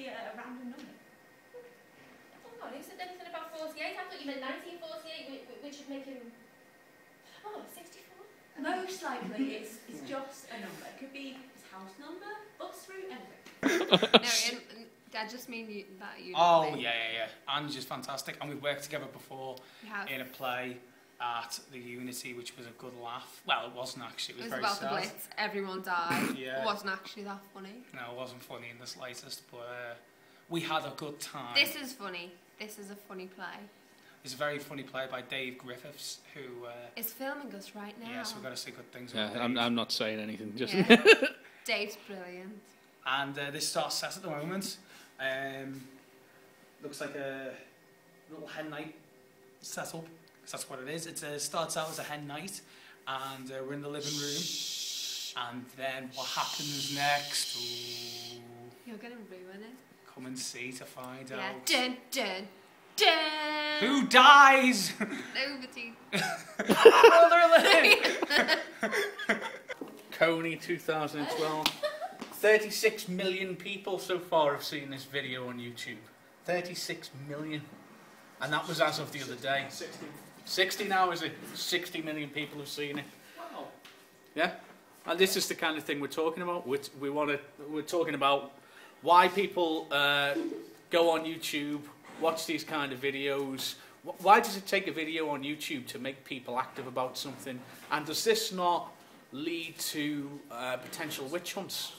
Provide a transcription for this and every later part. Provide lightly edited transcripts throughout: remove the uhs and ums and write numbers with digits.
be a random number. Oh God, who said anything about 48? I thought you meant 1948, which would make him... Oh, 64? Most likely it's just a number. It could be his house number, bus route, anything. No, I just mean that you. Oh, yeah. Anne's just fantastic. And we've worked together before in a play at the Unity, which was a good laugh. Well, it wasn't actually. It was very about sad. the Blitz. Everyone died. Yeah. It wasn't actually that funny. No, it wasn't funny in the slightest, but we had a good time. This is funny. This is a funny play. It's a very funny play by Dave Griffiths, who... is filming us right now. Yeah, so we've got to say good things about Dave. I'm not saying anything. Just Dave's brilliant. And this is our set at the moment. Looks like a little hen night setup. That's what it is. It starts out as a hen night, and we're in the living room. And then what happens next? Ooh, you're going to ruin it. Come and see to find out. Yeah, dun, dun, dun. Who dies? Nobody. Coney 2012. 36 million people so far have seen this video on YouTube. 36 million. And that was as of the other day. 60 now, is it? 60 million people have seen it. Wow. Yeah? And this is the kind of thing we're talking about. We're talking about why people go on YouTube, watch these kind of videos. Why does it take a video on YouTube to make people active about something? And does this not lead to potential witch hunts?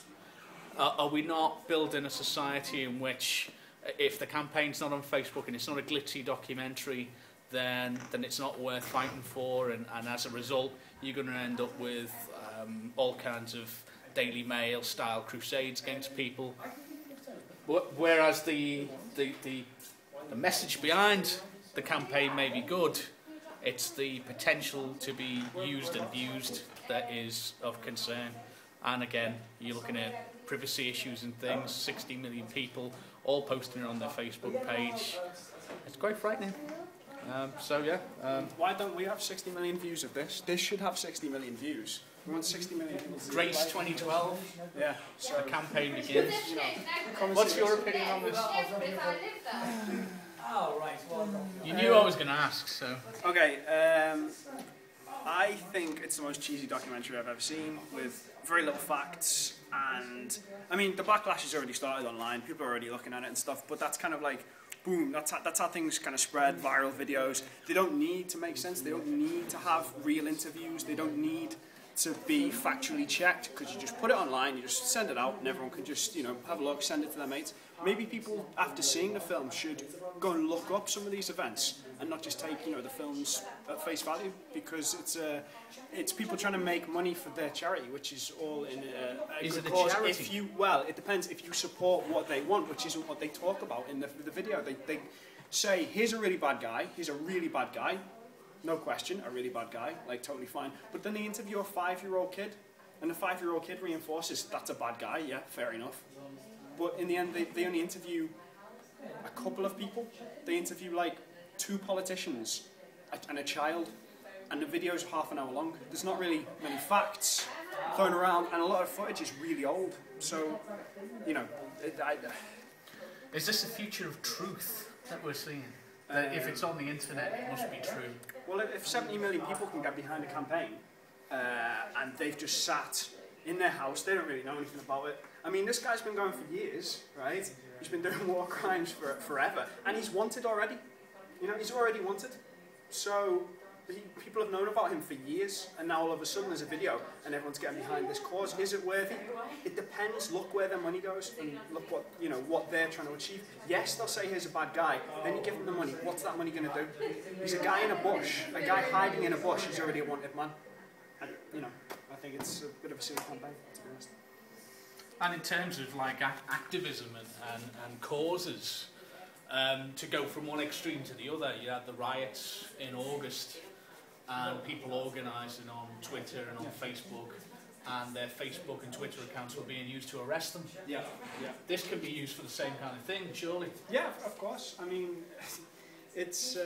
Are we not building a society in which if the campaign's not on Facebook and it's not a glitzy documentary, then it's not worth fighting for, and as a result you're going to end up with all kinds of Daily Mail style crusades against people, whereas the message behind the campaign may be good. It's the potential to be used and abused that is of concern. And again, you're looking at privacy issues and things. 60 million people all posting it on their Facebook page. It's quite frightening. Why don't we have 60 million views of this? This should have 60 million views. We want 60 million people to Grace 2012. Yeah. So the campaign begins. What's your opinion on this? Oh, right. Well, you knew I was going to ask, so... Okay, I think it's the most cheesy documentary I've ever seen, with very little facts, and... I mean, the backlash has already started online, people are already looking at it and stuff, but that's kind of like, boom, that's how things kind of spread, viral videos. They don't need to make sense, they don't need to have real interviews, they don't need to be factually checked, because you just put it online, you just send it out, and everyone can just, you know, have a look, send it to their mates. Maybe people, after seeing the film, should go and look up some of these events and not just take, you know, the films at face value, because it's people trying to make money for their charity, which is all in a good cause. If you, well, it depends if you support what they want, which isn't what they talk about in the video. They say, here's a really bad guy, he's a really bad guy, no question, a really bad guy, like totally fine. But then they interview a 5-year-old kid, and the 5-year-old kid reinforces that's a bad guy, yeah, fair enough. But in the end, they only interview a couple of people. They interview like 2 politicians and a child, and the video's half an hour long. There's not really many facts thrown around, and a lot of footage is really old. So, you know, is this the future of truth that we're seeing? That if it's on the internet, it must be true. Well, if 70 million people can get behind a campaign, and they've just sat in their house, they don't really know anything about it. I mean, this guy's been going for years, right? He's been doing war crimes for forever, and he's wanted already. You know, he's already wanted. So people have known about him for years, and now all of a sudden there's a video, and everyone's getting behind this cause. Is it worthy? It depends. Look where their money goes, and look what, you know, what they're trying to achieve. Yes, they'll say here's a bad guy. Then you give him the money. What's that money going to do? He's a guy in a bush. A guy hiding in a bush is already a wanted man. And, you know, I think it's a bit of a silly campaign, to be honest. And in terms of like activism and causes, to go from one extreme to the other, you had the riots in August, and people organising on Twitter and on Facebook, and their Facebook and Twitter accounts were being used to arrest them. Yeah, yeah. This can be used for the same kind of thing, surely. Yeah, of course. I mean, it's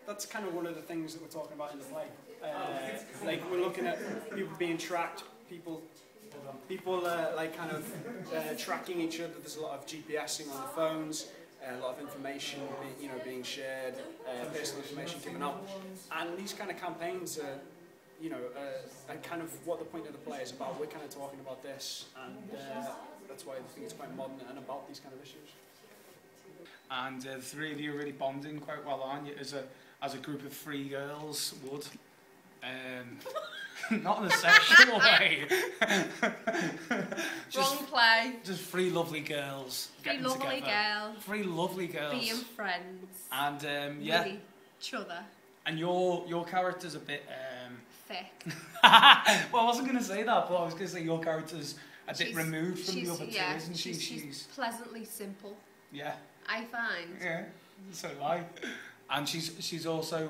that's kind of one of the things that we're talking about in the play. Like, we're looking at people being tracked, people People like kind of tracking each other. There's a lot of GPSing on the phones, a lot of information being shared, personal information given out, and these kind of campaigns are kind of what the point of the play is about. We're kind of talking about this, and that's why I think it's quite modern and about these kind of issues. And the three of you are really bonding quite well, aren't you? As a group of three girls would. Not in a sexual way. Wrong play. Just three lovely girls Three getting lovely together. girls. Three lovely girls. Being friends. And yeah. With each other. And your character's a bit Thick. well, I wasn't going to say that, but I was going to say your character's a bit removed from the other two, isn't she? She's pleasantly simple. Yeah. I find. Yeah. So do I. And she's also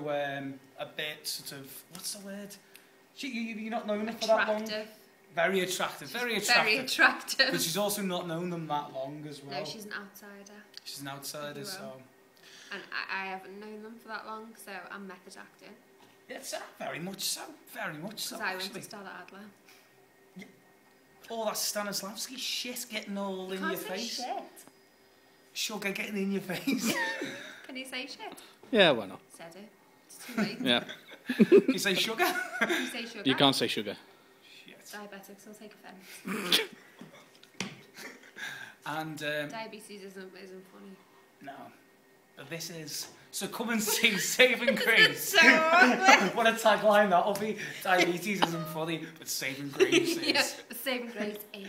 a bit sort of, what's the word? You're not known her for that long. Attractive. Very attractive. Very attractive. Very attractive. But she's also not known them that long as well. No, she's an outsider. She's an outsider, so. And I haven't known them for that long, so I'm method acting. Yes, very much so. Very much so. Because I went Actually. to Stella Adler. All that Stanislavski shit getting all in your face. Shit. Sugar getting in your face. Can you say shit? Yeah, why not? Said it. It's too late. Yeah. You say sugar? You say sugar. You can't say sugar. Shit. Diabetics will take offence. And Diabetes isn't funny. no, but this is. So come and see Saving Grace. So wrong. What a tagline that'll be. Diabetes isn't funny, but Saving Grace is. Yeah, but Saving Grace is.